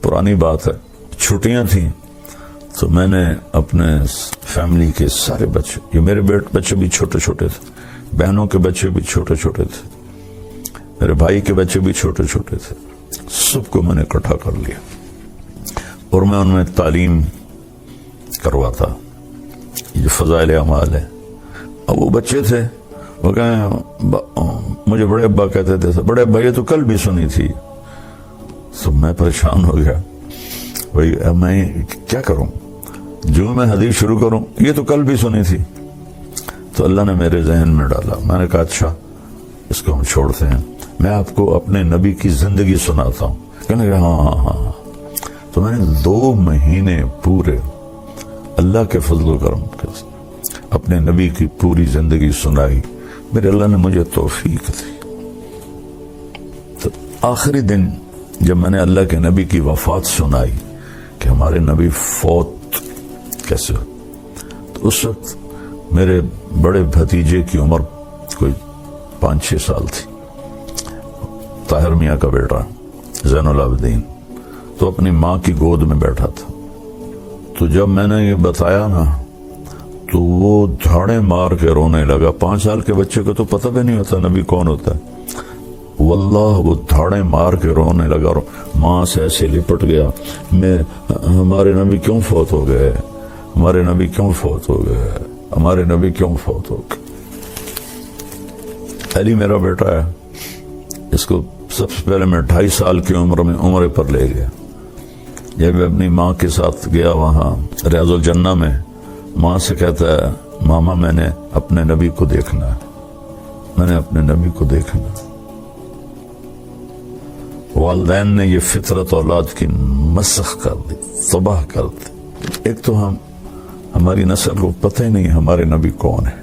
پرانی بات ہے، چھٹیاں تھیں تو میں نے اپنے فیملی کے سارے بچے، یہ میرے بچے بھی چھوٹے چھوٹے تھے، بہنوں کے بچے بھی چھوٹے چھوٹے تھے، میرے بھائی کے بچے بھی چھوٹے چھوٹے تھے، سب کو میں نے اکٹھا کر لیا اور میں ان میں تعلیم کرواتا، یہ فضائل اعمال ہے۔ اب وہ بچے تھے، وہ کہیں مجھے بڑے ابا کہتے تھے، بڑے ابا یہ تو کل بھی سنی تھی۔ تو میں پریشان ہو گیا، بھائی میں کیا کروں، جو میں حدیث شروع کروں، یہ تو کل بھی سنی تھی۔ تو اللہ نے میرے ذہن میں ڈالا، میں نے کہا اچھا اس کو ہم چھوڑتے ہیں، میں آپ کو اپنے نبی کی زندگی سناتا ہوں۔ کہنے لگا ہاں۔ تو میں نے 2 مہینے پورے اللہ کے فضل و کرم کے اپنے نبی کی پوری زندگی سنائی، میرے اللہ نے مجھے توفیق دی۔ تو آخری دن جب میں نے اللہ کے نبی کی وفات سنائی کہ ہمارے نبی فوت کیسے ہو، تو اس وقت میرے بڑے بھتیجے کی عمر کوئی 5-6 سال تھی، طاہر میاں کا بیٹا زین العابدین، تو اپنی ماں کی گود میں بیٹھا تھا۔ تو جب میں نے یہ بتایا نا تو وہ دھاڑے مار کے رونے لگا۔ 5 سال کے بچے کو تو پتہ بھی نہیں ہوتا نبی کون ہوتا ہے، واللہ وہ دھاڑے مار کے رونے لگا اور ماں سے ایسے لپٹ گیا، ہمارے نبی کیوں فوت ہو گئے، ہمارے نبی کیوں فوت ہو گئے، ہمارے نبی کیوں فوت ہو گئے۔ علی میرا بیٹا ہے، اس کو سب سے پہلے میں 2.5 سال کی عمر میں عمرے پر لے گیا۔ جب میں اپنی ماں کے ساتھ گیا وہاں ریاض الجنہ میں، ماں سے کہتا ہے ماما میں نے اپنے نبی کو دیکھنا ہے، میں نے اپنے نبی کو دیکھنا ہے۔ والدین نے یہ فطرت اولاد کی مسخ کر دی، تباہ کر دی۔ ایک تو ہماری نسل کو پتہ ہی نہیں ہمارے نبی کون ہے۔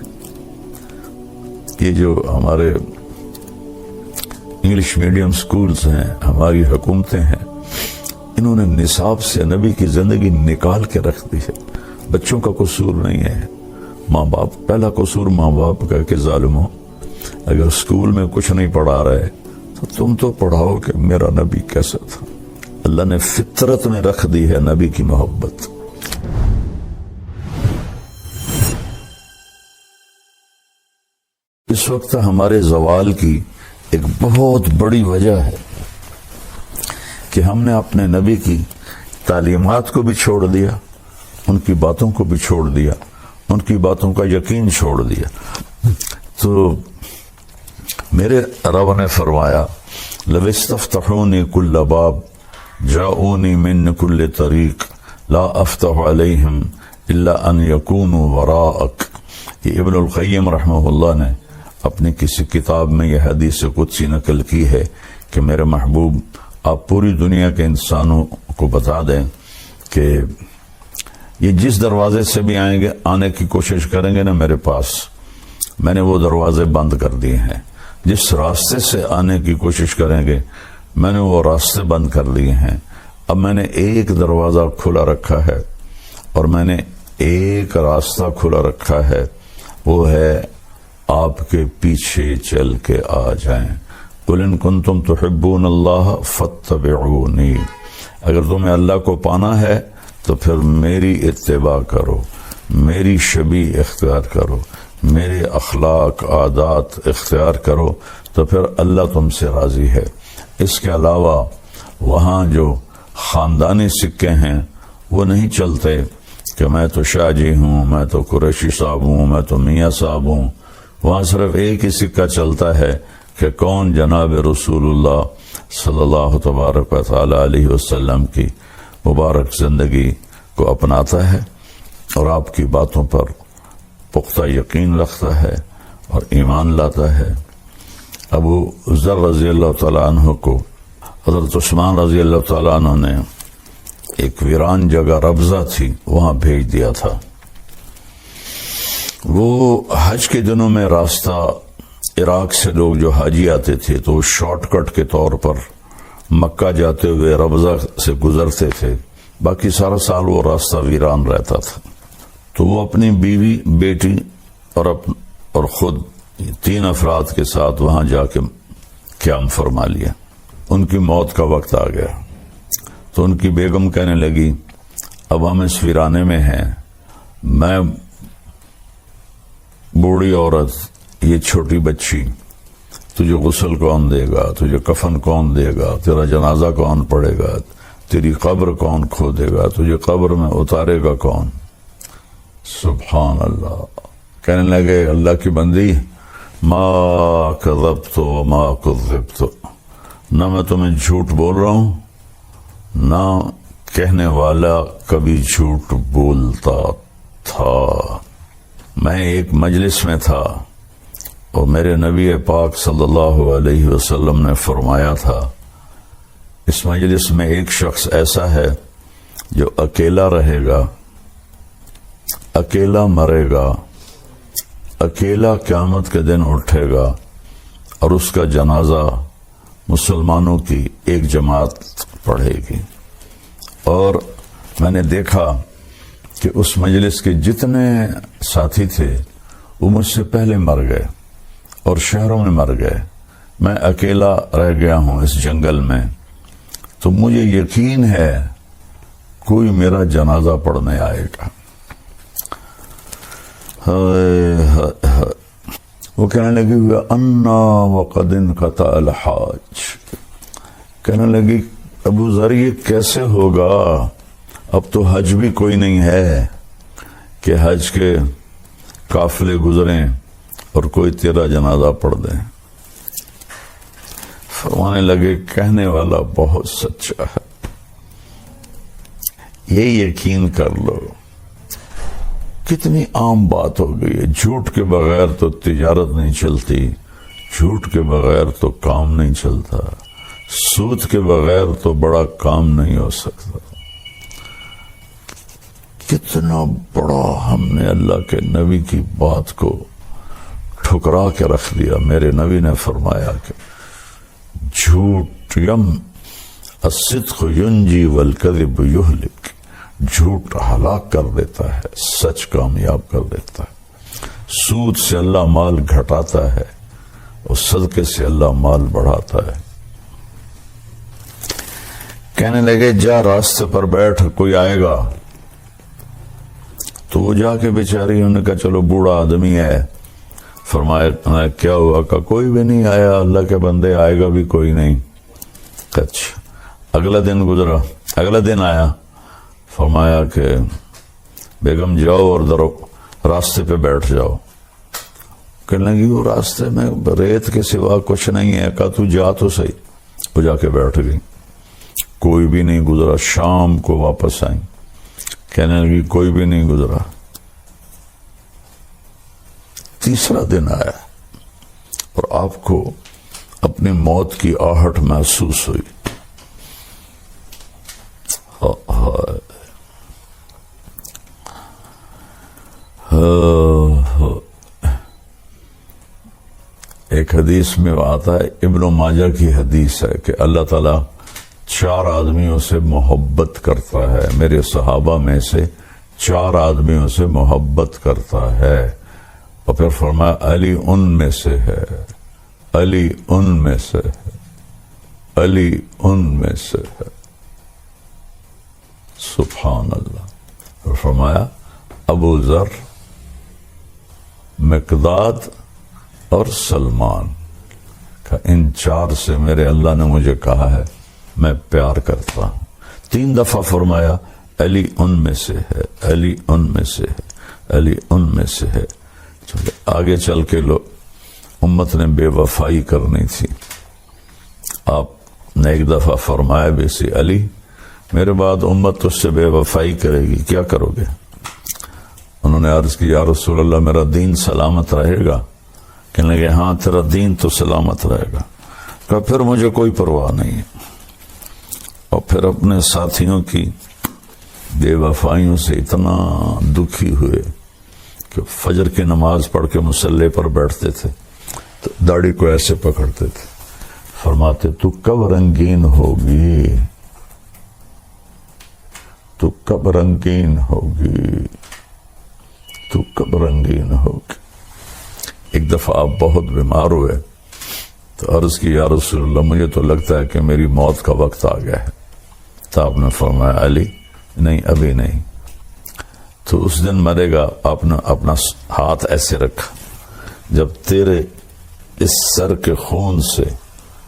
یہ جو ہمارے انگلش میڈیم سکولز ہیں، ہماری حکومتیں ہیں، انہوں نے نصاب سے نبی کی زندگی نکال کے رکھ دی ہے۔ بچوں کا قصور نہیں ہے، ماں باپ، پہلا قصور ماں باپ کا کہ ظالموں، اگر سکول میں کچھ نہیں پڑھا رہے تو تم تو پڑھاؤ کہ میرا نبی کیسا تھا۔ اللہ نے فطرت میں رکھ دی ہے نبی کی محبت۔ اس وقت ہمارے زوال کی ایک بہت بڑی وجہ ہے کہ ہم نے اپنے نبی کی تعلیمات کو بھی چھوڑ دیا، ان کی باتوں کو بھی چھوڑ دیا، ان کی باتوں کا یقین چھوڑ دیا۔ تو میرے رب نے فرمایا لَوِ اسْتَفْتَحُونِي كُلَّ بَابٍ جَاءُونِي مِنْ كُلِّ طَرِيقٍ لَا أَفْتَحُ عَلَيْهِمْ إِلَّا أَنْ يَكُونُوا وَرَاءَكَ۔ یہ ابن القیم رحمہ اللہ نے اپنی کسی کتاب میں یہ حدیث قدسی نقل کی ہے کہ میرے محبوب آپ پوری دنیا کے انسانوں کو بتا دیں کہ یہ جس دروازے سے بھی آئیں گے، آنے کی کوشش کریں گے نا میرے پاس، میں نے وہ دروازے بند کر دیے ہیں۔ جس راستے سے آنے کی کوشش کریں گے، میں نے وہ راستے بند کر دیے ہیں۔ اب میں نے ایک دروازہ کھلا رکھا ہے اور میں نے ایک راستہ کھلا رکھا ہے، وہ ہے آپ کے پیچھے چل کے آ جائیں۔ قُلْ إِن كُنتُمْ تُحِبُّونَ اللَّهَ فَاتَّبِعُونِي۔ اگر تمہیں اللہ کو پانا ہے تو پھر میری اتباع کرو، میری شبیہ اختیار کرو، میرے اخلاق عادات اختیار کرو، تو پھر اللہ تم سے راضی ہے۔ اس کے علاوہ وہاں جو خاندانی سکے ہیں وہ نہیں چلتے کہ میں تو شاہ جی ہوں، میں تو قریشی صاحب ہوں، میں تو میاں صاحب ہوں۔ وہاں صرف ایک ہی سکہ چلتا ہے کہ کون جناب رسول اللہ صلی اللہ تبارک و تعالی علیہ وسلم کی مبارک زندگی کو اپناتا ہے اور آپ کی باتوں پر پختہ یقین رکھتا ہے اور ایمان لاتا ہے۔ ابو ذر رضی اللہ تعالیٰ عنہ کو حضرت عثمان رضی اللہ تعالیٰ عنہ نے ایک ویران جگہ ربضہ تھی، وہاں بھیج دیا تھا۔ وہ حج کے دنوں میں راستہ عراق سے لوگ جو حاجی آتے تھے تو شارٹ کٹ کے طور پر مکہ جاتے ہوئے ربضہ سے گزرتے تھے، باقی سارا سال وہ راستہ ویران رہتا تھا۔ تو وہ اپنی بیوی، بیٹی اور خود 3 افراد کے ساتھ وہاں جا کے قیام فرما لیا۔ ان کی موت کا وقت آ گیا تو ان کی بیگم کہنے لگی اب ہم اس ویرانے میں ہیں، میں بوڑھی عورت، یہ چھوٹی بچی، تجھے غسل کون دے گا، تجھے کفن کون دے گا، تیرا جنازہ کون پڑھے گا، تیری قبر کون کھودے گا، تجھے قبر میں اتارے گا کون؟ سبحان اللہ۔ کہنے لگے اللہ کی بندی، ما کذبت وما کذبت، نہ میں تمہیں جھوٹ بول رہا ہوں، نہ کہنے والا کبھی جھوٹ بولتا تھا۔ میں ایک مجلس میں تھا اور میرے نبی پاک صلی اللہ علیہ وسلم نے فرمایا تھا، اس مجلس میں ایک شخص ایسا ہے جو اکیلا رہے گا، اکیلا مرے گا، اکیلا قیامت کے دن اٹھے گا، اور اس کا جنازہ مسلمانوں کی ایک جماعت پڑھے گی۔ اور میں نے دیکھا کہ اس مجلس کے جتنے ساتھی تھے وہ مجھ سے پہلے مر گئے اور شہروں میں مر گئے، میں اکیلا رہ گیا ہوں اس جنگل میں، تو مجھے یقین ہے کوئی میرا جنازہ پڑھنے آئے گا۔ وہ کہنے لگی انا وقد انقطع الحاج، کہنے لگی ابو ذر یہ کیسے ہوگا، اب تو حج بھی کوئی نہیں ہے کہ حج کے قافلے گزریں اور کوئی تیرا جنازہ پڑھ دیں۔ فرمانے لگے کہنے والا بہت سچا ہے، یہ یقین کر لو۔ کتنی عام بات ہو گئی ہے، جھوٹ کے بغیر تو تجارت نہیں چلتی، جھوٹ کے بغیر تو کام نہیں چلتا، سود کے بغیر تو بڑا کام نہیں ہو سکتا۔ کتنا بڑا ہم نے اللہ کے نبی کی بات کو ٹھکرا کے رکھ دیا۔ میرے نبی نے فرمایا کہ جھوٹ الصدق ینجی والکذب یہلک، جھوٹ ہلاک کر دیتا ہے، سچ کامیاب کر دیتا ہے۔ سود سے اللہ مال گھٹاتا ہے اور صدقے سے اللہ مال بڑھاتا ہے۔ کہنے لگے جا راستے پر بیٹھ، کوئی آئے گا۔ تو وہ جا کے بیچاری، انہوں نے کہا چلو بوڑھا آدمی ہے۔ فرمایا کیا ہوا؟ کہ کوئی بھی نہیں آیا، اللہ کے بندے آئے گا بھی کوئی نہیں۔ اچھا، اگلا دن گزرا، اگلا دن آیا، فرمایا کہ بیگم جاؤ اور راستے پہ بیٹھ جاؤ۔ کہنے لگی وہ راستے میں ریت کے سوا کچھ نہیں ہے۔ کہا تو جا تو صحیح۔ وہ جا کے بیٹھ گئی، کوئی بھی نہیں گزرا۔ شام کو واپس آئیں، کہنے لگی کوئی بھی نہیں گزرا۔ تیسرا دن آیا اور آپ کو اپنی موت کی آہٹ محسوس ہوئی۔ ایک حدیث میں آتا ہے، ابن ماجہ کی حدیث ہے کہ اللہ تعالیٰ 4 آدمیوں سے محبت کرتا ہے، میرے صحابہ میں سے 4 آدمیوں سے محبت کرتا ہے، اور پھر فرمایا علی ان میں سے ہے، علی ان میں سے ہے، علی ان میں سے ہے۔ سبحان اللہ۔ اور فرمایا ابو ذر، مقداد اور سلمان کا، ان 4 سے میرے اللہ نے مجھے کہا ہے میں پیار کرتا ہوں۔ 3 دفعہ فرمایا علی ان میں سے ہے، علی ان میں سے ہے، علی ان میں سے ہے۔ چلے آگے چل کے امت نے بے وفائی کرنی تھی، آپ نے ایک دفعہ فرمایا بھی سی علی میرے بعد امت اس سے بے وفائی کرے گی، کیا کرو گے؟ انہوں نے عرض کی یا رسول اللہ میرا دین سلامت رہے گا؟ کہنے لگے ہاں تیرا دین تو سلامت رہے گا۔ کہا پھر مجھے کوئی پرواہ نہیں ہے۔ اور پھر اپنے ساتھیوں کی بے وفائیوں سے اتنا دکھی ہوئے کہ فجر کی نماز پڑھ کے مصلی پر بیٹھتے تھے تو داڑھی کو ایسے پکڑتے تھے، فرماتے تو کب رنگین ہوگی، تو کب رنگین ہوگی، تو کب رنگین ہوگی۔ ایک دفعہ آپ بہت بیمار ہوئے تو عرض کی یا رسول اللہ مجھے تو لگتا ہے کہ میری موت کا وقت آ گیا ہے۔ تو آپ نے فرمایا علی نہیں ابھی نہیں. تو اس دن مرے گا. آپ نے اپنا ہاتھ ایسے رکھا, جب تیرے اس سر کے خون سے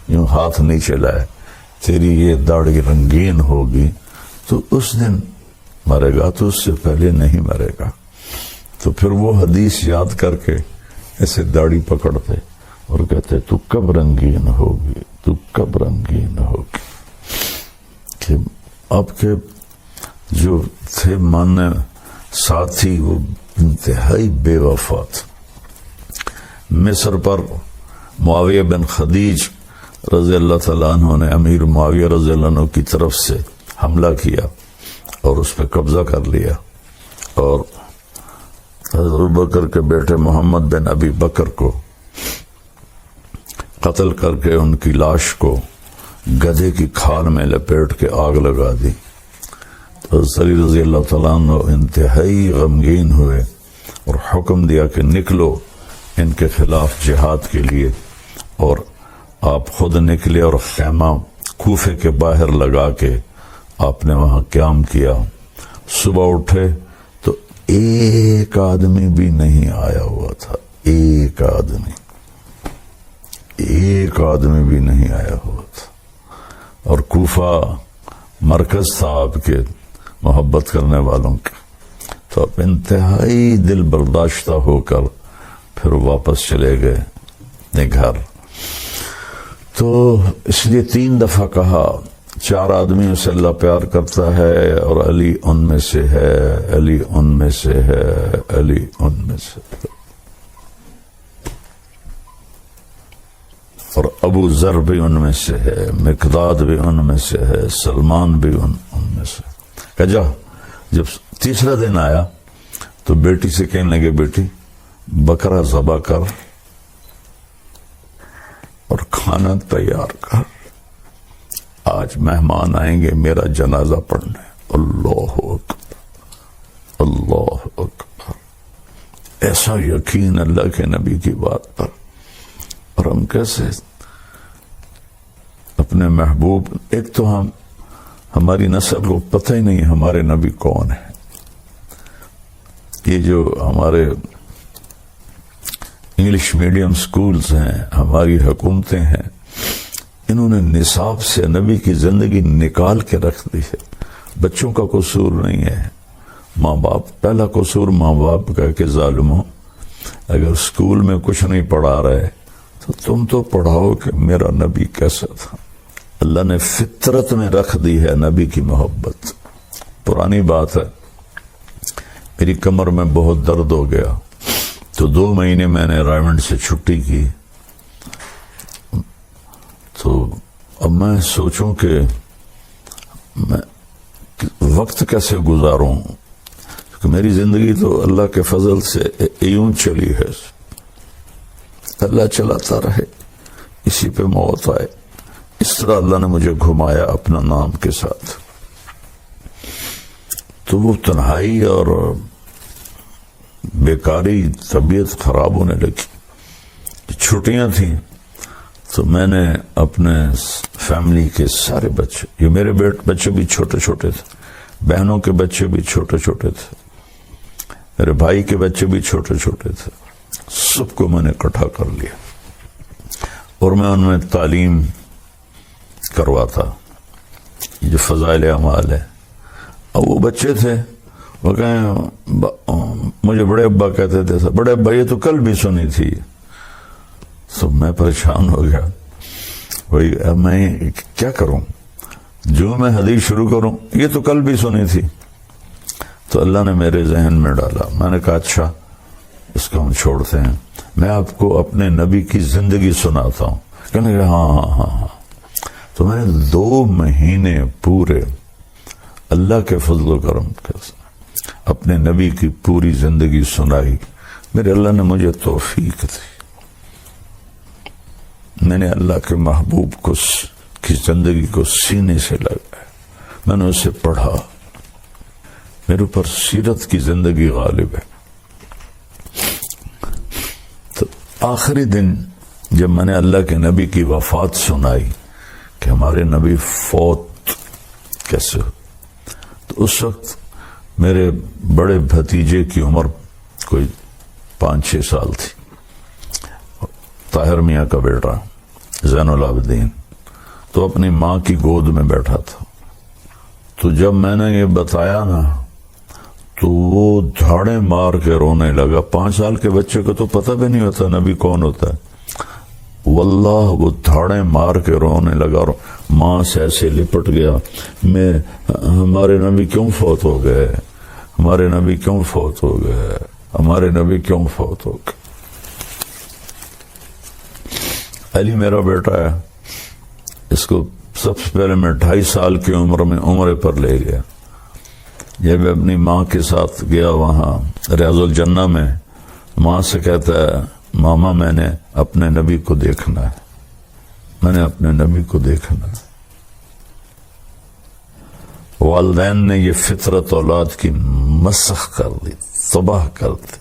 یوں ہاتھ نیچے لائے تیری یہ داڑھی رنگین ہوگی تو اس دن مرے گا, تو اس سے پہلے نہیں مرے گا. تو پھر وہ حدیث یاد کر کے ایسے داڑھی پکڑتے اور کہتے تو کب رنگین ہوگی, تو کب رنگین ہوگی. کہ آپ کے جو تھے ماننے ساتھی وہ انتہائی بے وفا تھے. مصر پر معاویہ بن خدیج رضی اللہ تعالیٰ عنہ نے امیر معاویہ رضی اللہ عنہ کی طرف سے حملہ کیا اور اس پہ قبضہ کر لیا, اور حضرت ابوبکر کے بیٹے محمد بن ابی بکر کو قتل کر کے ان کی لاش کو گدھے کی کھال میں لپیٹ کے آگ لگا دی. تو علی رضی اللہ تعالیٰ عنہ انتہائی غمگین ہوئے اور حکم دیا کہ نکلو ان کے خلاف جہاد کے لیے, اور آپ خود نکلے اور خیمہ کوفے کے باہر لگا کے آپ نے وہاں قیام کیا. صبح اٹھے تو ایک آدمی بھی نہیں آیا ہوا تھا, ایک آدمی بھی نہیں آیا ہوا تھا. اور کوفہ مرکز تھا آپ کے محبت کرنے والوں کے. تو آپ انتہائی دل برداشتہ ہو کر پھر واپس چلے گئے اپنے گھر. تو اس لیے 3 دفعہ کہا 4 آدمیوں سے اللہ پیار کرتا ہے اور علی ان میں سے ہے, علی ان میں سے ہے, علی ان میں سے ہے. اور ابو ذر بھی ان میں سے ہے, مقداد بھی ان میں سے ہے, سلمان بھی ان میں سے. کہ جا جب تیسرا دن آیا تو بیٹی سے کہنے لگے بیٹی بکرا ذبح کر اور کھانا تیار کر, آج مہمان آئیں گے میرا جنازہ پڑھنے. اللہ اکبر, اللہ اکبر. ایسا یقین اللہ کے نبی کی بات پر. اور ہم کیسے اپنے محبوب, ایک تو ہماری نسل کو پتہ ہی نہیں ہمارے نبی کون ہے. یہ جو ہمارے انگلش میڈیم سکولز ہیں, ہماری حکومتیں ہیں, انہوں نے نصاب سے نبی کی زندگی نکال کے رکھ دی ہے. بچوں کا قصور نہیں ہے, ماں باپ. پہلا قصور ماں باپ کا کہ ظالموں, اگر سکول میں کچھ نہیں پڑھا رہے تو تم تو پڑھاؤ کہ میرا نبی کیسا تھا. اللہ نے فطرت میں رکھ دی ہے نبی کی محبت. پرانی بات ہے, میری کمر میں بہت درد ہو گیا تو 2 مہینے میں نے رائمنڈ سے چھٹی کی. تو اب میں سوچوں کہ میں وقت کیسے گزاروں, کہ میری زندگی تو اللہ کے فضل سے یوں چلی ہے, اللہ چلاتا رہے, اسی پہ موت آئے. اس طرح اللہ نے مجھے گھمایا اپنا نام کے ساتھ. تو وہ تنہائی اور بیکاری, طبیعت خراب ہونے لگی. چھٹیاں تھیں تو میں نے اپنے فیملی کے سارے بچے, یہ میرے بچے بھی چھوٹے چھوٹے تھے, بہنوں کے بچے بھی چھوٹے چھوٹے تھے, میرے بھائی کے بچے بھی چھوٹے چھوٹے تھے, سب کو میں نے اکٹھا کر لیا اور میں ان میں تعلیم کرواتا, جو فضائل اعمال ہے. اب وہ بچے تھے, وہ کہیں مجھے بڑے ابا کہتے تھے, بڑے ابا یہ تو کل بھی سنی تھی. تو میں پریشان ہو گیا, بھائی اب میں کیا کروں, جو میں حدیث شروع کروں یہ تو کل بھی سنی تھی. تو اللہ نے میرے ذہن میں ڈالا, میں نے کہا اچھا اس کو ہم چھوڑتے ہیں, میں آپ کو اپنے نبی کی زندگی سناتا ہوں. کہنے لگا ہاں ہاں ہاں ہاں. تو میں نے 2 مہینے پورے اللہ کے فضل و کرم کے اپنے نبی کی پوری زندگی سنائی. میرے اللہ نے مجھے توفیق دی, میں نے اللہ کے محبوب کی زندگی کو سینے سے لگایا, میں نے اسے پڑھا, میرے اوپر سیرت کی زندگی غالب ہے. تو آخری دن جب میں نے اللہ کے نبی کی وفات سنائی کہ ہمارے نبی فوت کیسے ہو؟ تو اس وقت میرے بڑے بھتیجے کی عمر کوئی 5-6 سال تھی، طاہر میاں کا بیٹا زین العابدین، تو اپنی ماں کی گود میں بیٹھا تھا۔ تو جب میں نے یہ بتایا نا تو وہ دھاڑے مار کے رونے لگا۔ 5 سال کے بچے کو تو پتہ بھی نہیں ہوتا نبی کون ہوتا ہے۔ واللہ وہ دھاڑے مار کے رونے لگا اور ماں سے ایسے لپٹ گیا، ہمارے نبی کیوں فوت ہو گئے، ہمارے نبی کیوں فوت ہو گئے، ہمارے نبی کیوں فوت ہو گئے۔ علی میرا بیٹا ہے، اس کو سب سے پہلے میں 2.5 سال کی عمر میں عمرے پر لے گیا۔ جب اپنی ماں کے ساتھ گیا وہاں ریاض الجنہ میں، ماں سے کہتا ہے ماما میں نے اپنے نبی کو دیکھنا ہے، میں نے اپنے نبی کو دیکھنا ہے۔ والدین نے یہ فطرت اولاد کی مسخ کر دی، تباہ کر دی۔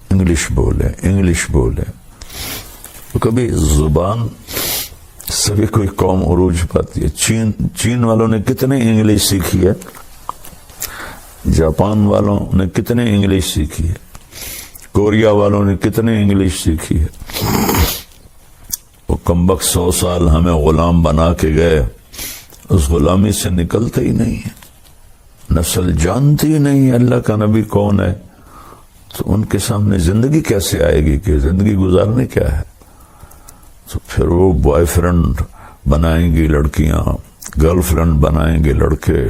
انگلش بولے، انگلش بولے۔ تو کبھی زبان سے بھی کوئی قوم عروج پاتی ہے۔ چین والوں نے کتنے انگلش سیکھی ہے، جاپان والوں نے کتنے انگلش سیکھی ہے، کوریا والوں نے کتنے انگلش سیکھی ہے۔ وہ کمبخت 100 سال ہمیں غلام بنا کے گئے، اس غلامی سے نکلتے ہی نہیں ہے، نسل جانتی ہی نہیں ہے اللہ کا نبی کون ہے، تو ان کے سامنے زندگی کیسے آئے گی کہ زندگی گزارنے کیا ہے؟ تو پھر وہ بوائے فرینڈ بنائیں گی لڑکیاں، گرل فرینڈ بنائیں گے لڑکے،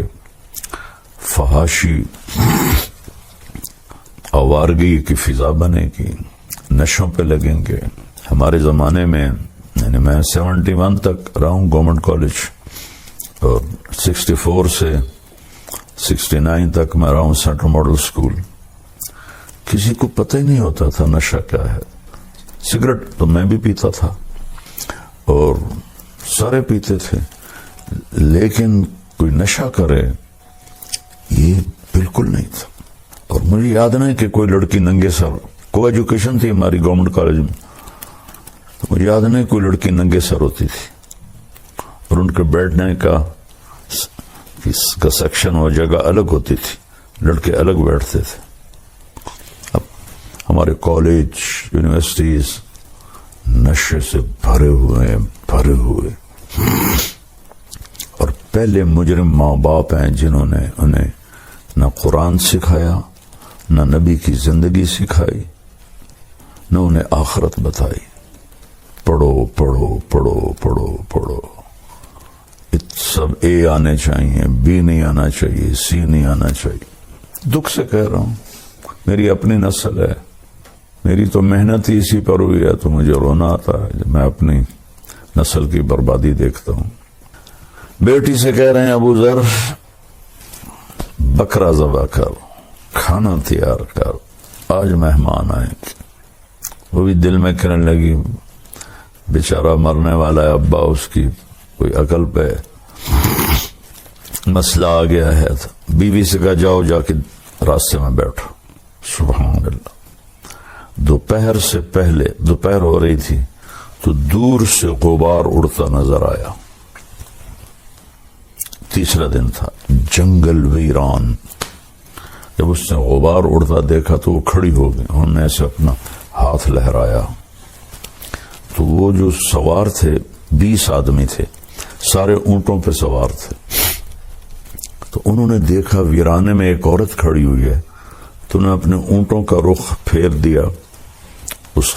فحاشی آوارگی کی فضا بنے گی، نشوں پہ لگیں گے۔ ہمارے زمانے میں یعنی میں 71 تک رہا ہوں گورنمنٹ کالج، اور 64 سے 69 تک میں رہا ہوں سینٹرل ماڈل اسکول۔ کسی کو پتہ ہی نہیں ہوتا تھا نشہ کیا ہے۔ سگریٹ تو میں بھی پیتا تھا اور سارے پیتے تھے، لیکن کوئی نشہ کرے یہ بالکل نہیں تھا۔ اور مجھے یاد نہیں کہ کوئی لڑکی ننگے سر، کو ایجوکیشن تھی ہماری گورنمنٹ کالج میں، تو مجھے یاد نہیں کوئی لڑکی ننگے سر ہوتی تھی، اور ان کے بیٹھنے کا سیکشن اور جگہ الگ ہوتی تھی، لڑکے الگ بیٹھتے تھے۔ اب ہمارے کالج یونیورسٹیز نشے سے بھرے ہوئے، اور پہلے مجرم ماں باپ ہیں جنہوں نے انہیں نہ قرآن سکھایا، نہ نبی کی زندگی سکھائی، نہ انہیں آخرت بتائی۔ پڑھو پڑھو پڑھو پڑھو پڑھو، سب اے آنے چاہیے، بی نہیں آنا چاہیے، سی نہیں آنا چاہیے۔ دکھ سے کہہ رہا ہوں، میری اپنی نسل ہے، میری تو محنت ہی اسی پر ہوئی ہے، تو مجھے رونا آتا ہے جب میں اپنی نسل کی بربادی دیکھتا ہوں۔ بیٹی سے کہہ رہے ہیں ابو ذر بکرا ذبح کر، کھانا تیار کر، آج مہمان آئیں گے۔ وہ بھی دل میں کہنے لگی بیچارہ مرنے والا ہے ابا، اس کی کوئی عقل پہ مسئلہ آ گیا ہے۔ بیوی سے کہا جاؤ جا کے راستے میں بیٹھو۔ سبحان اللہ۔ دوپہر سے پہلے، دوپہر ہو رہی تھی تو دور سے غبار اڑتا نظر آیا۔ تیسرا دن تھا، جنگل ویران۔ جب اس نے غبار اڑتا دیکھا تو وہ کھڑی ہو گئی، انہوں نے ایسے اپنا ہاتھ لہرایا تو وہ جو سوار تھے 20 آدمی تھے، سارے اونٹوں پہ سوار تھے، تو انہوں نے دیکھا ویرانے میں ایک عورت کھڑی ہوئی ہے، تو انہوں نے اپنے اونٹوں کا رخ پھیر دیا اس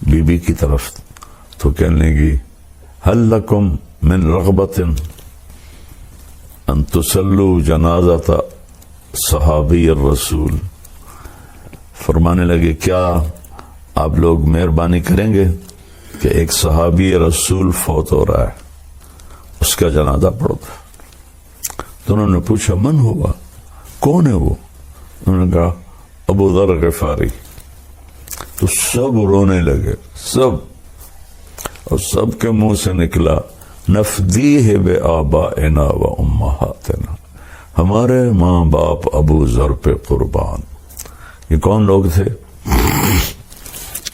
بی بی کی طرف، تو کہنے لگی هل لکم من رغبت ان تسلوا جنازۃ صحابی الرسول، فرمانے لگے کیا آپ لوگ مہربانی کریں گے کہ ایک صحابی رسول فوت ہو رہا ہے، اس کا جنازہ پڑھو۔ تو انہوں نے پوچھا من ہوا، کون ہے وہ؟ انہوں نے کہا ابو ذر غفاری۔ تو سب رونے لگے، سب، اور سب کے منہ سے نکلا نفدیہ بآبائنا و امہاتنا، ہمارے ماں باپ ابو ذر پہ قربان۔ یہ کون لوگ تھے؟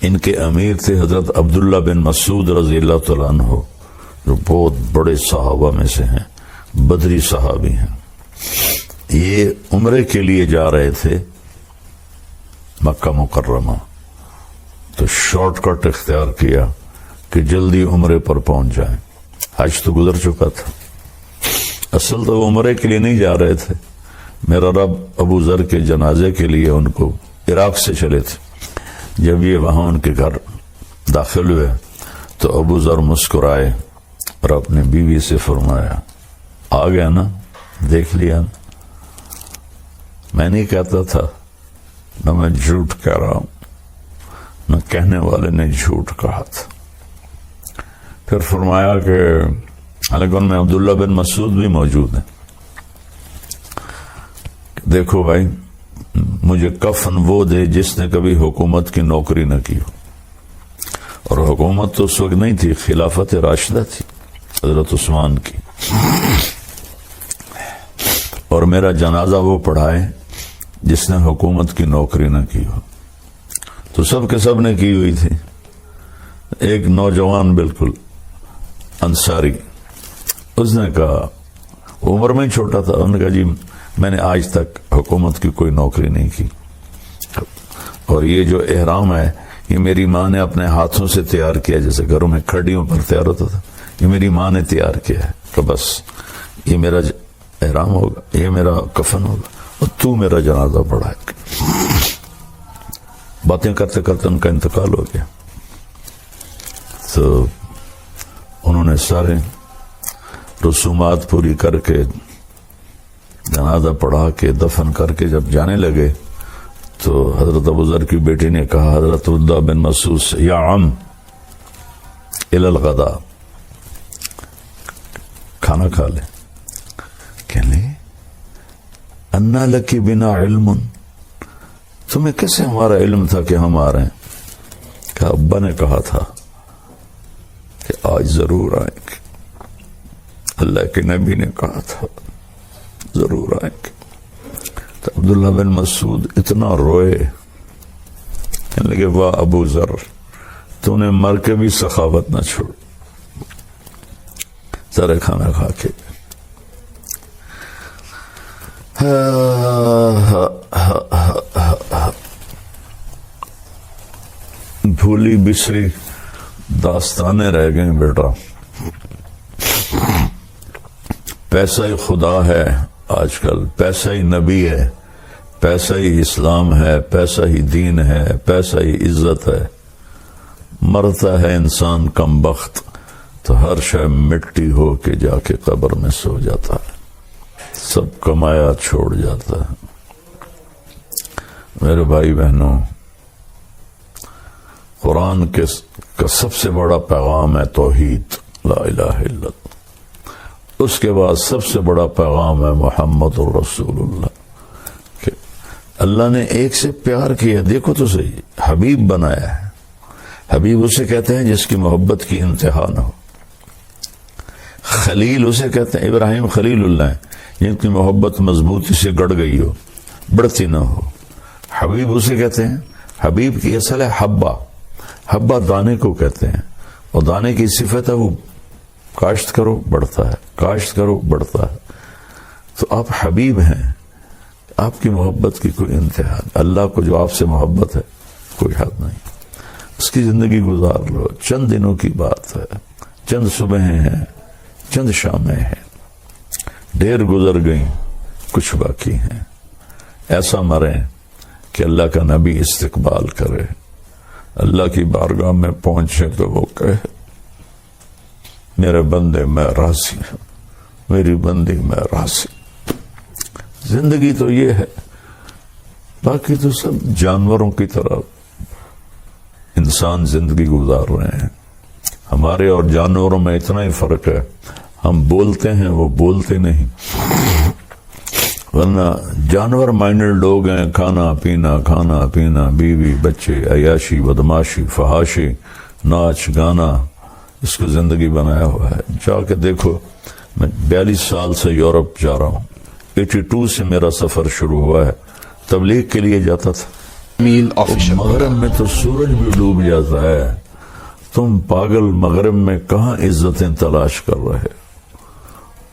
ان کے امیر تھے حضرت عبداللہ بن مسعود رضی اللہ تعالیٰ عنہ، جو بہت بڑے صحابہ میں سے ہیں، بدری صحابی ہیں، یہ عمرے کے لیے جا رہے تھے مکہ مکرمہ، تو شارٹ کٹ اختیار کیا کہ جلدی عمرے پر پہنچ جائیں۔ حج تو گزر چکا تھا، اصل تو عمرے کے لیے نہیں جا رہے تھے، میرا رب ابو ذر کے جنازے کے لیے ان کو عراق سے چلے تھے۔ جب یہ وہاں ان کے گھر داخل ہوئے تو ابو ذر مسکرائے اور اپنی بیوی سے فرمایا، آ گیا نا، دیکھ لیا نا، میں نہیں کہتا تھا، نہ میں جھوٹ کہہ رہا ہوں، نہ کہنے والے نے جھوٹ کہا تھا۔ پھر فرمایا کہ حالانکہ ان میں عبداللہ بن مسعود بھی موجود ہیں، دیکھو بھائی مجھے کفن وہ دے جس نے کبھی حکومت کی نوکری نہ کی ہو، اور حکومت تو اس وقت نہیں تھی، خلافت راشدہ تھی حضرت عثمان کی، اور میرا جنازہ وہ پڑھائے جس نے حکومت کی نوکری نہ کی ہو۔ تو سب کے سب نے کی ہوئی تھی۔ ایک نوجوان بالکل انصاری، اس نے کہا، عمر میں چھوٹا تھا، انہوں نے کہا جی میں نے آج تک حکومت کی کوئی نوکری نہیں کی، اور یہ جو احرام ہے یہ میری ماں نے اپنے ہاتھوں سے تیار کیا، جیسے گھروں میں کھڑیوں پر تیار ہوتا تھا، یہ میری ماں نے تیار کیا ہے، کہ بس یہ میرا احرام ہوگا، یہ میرا کفن ہوگا، اور تو میرا جنازہ پڑھا ہے۔ باتیں کرتے کرتے ان کا انتقال ہو گیا، تو انہوں نے سارے رسومات پوری کر کے جنازہ پڑھا کے دفن کر کے جب جانے لگے تو حضرت ابو ذر کی بیٹی نے کہا حضرت عبدہ بن مسعود سے، یا عم الی الغداء، کھانا کھا لے۔ کہنے لگے انا لکی بنا علم، تمہیں کیسے ہمارا علم تھا کہ ہم آ رہے ہیں؟ کہ ابا نے کہا تھا کہ آج ضرور آئیں گے، اللہ کے نبی نے کہا تھا ضرور آئیں گے۔ تو عبداللہ بن مسعود اتنا روئے، کہنے لگے واہ ابو ذر، تو نے مر کے بھی سخاوت نہ چھوڑ، ذرا کھانا کھا کے۔ بھولی بسری داستانیں رہ گئیں بیٹا، پیسہ ہی خدا ہے آج کل، پیسہ ہی نبی ہے، پیسہ ہی اسلام ہے، پیسہ ہی دین ہے، پیسہ ہی عزت ہے۔ مرتا ہے انسان کم بخت تو ہر شے مٹی ہو کے جا کے قبر میں سو جاتا ہے، سب کمایا چھوڑ جاتا ہے۔ میرے بھائی بہنوں، قرآن کا سب سے بڑا پیغام ہے توحید، لا الہ الا اللہ۔ اس کے بعد سب سے بڑا پیغام ہے محمد رسول اللہ، کہ اللہ نے ایک سے پیار کیا، دیکھو تو صحیح، حبیب بنایا ہے۔ حبیب اسے کہتے ہیں جس کی محبت کی انتہا نہ ہو۔ خلیل اسے کہتے ہیں، ابراہیم خلیل اللہ ہیں جن کی محبت مضبوطی سے گڑ گئی ہو، بڑھتی نہ ہو۔ حبیب اسے کہتے ہیں، حبیب کی اصل ہے حبہ، حبہ دانے کو کہتے ہیں، اور دانے کی صفت ہے وہ کاشت کرو بڑھتا ہے، کاشت کرو بڑھتا ہے۔ تو آپ حبیب ہیں، آپ کی محبت کی کوئی انتہا نہیں۔ اللہ کو جو آپ سے محبت ہے کوئی حد نہیں، اس کی زندگی گزار لو۔ چند دنوں کی بات ہے، چند صبحیں ہیں، چند شامیں ہیں، ڈھیر گزر گئیں، کچھ باقی ہیں۔ ایسا مریں کہ اللہ کا نبی استقبال کرے، اللہ کی بارگاہ میں پہنچے تو وہ کہے میرے بندے میں راضی ہوں، میری بندی میں راضی۔ زندگی تو یہ ہے، باقی تو سب جانوروں کی طرح انسان زندگی گزار رہے ہیں۔ ہمارے اور جانوروں میں اتنا ہی فرق ہے، ہم بولتے ہیں وہ بولتے نہیں، ورنہ جانور مائنڈڈ لوگ ہیں، کھانا پینا، بیوی بچے، عیاشی بدماشی فحاشی، ناچ گانا، اس کو زندگی بنایا ہوا ہے۔ جا کے دیکھو، میں 42 سال سے یورپ جا رہا ہوں، 82 سے میرا سفر شروع ہوا ہے، تبلیغ کے لیے جاتا تھا۔ مغرب میں تو سورج بھی ڈوب جاتا ہے، تم پاگل مغرب میں کہاں عزتیں تلاش کر رہے؟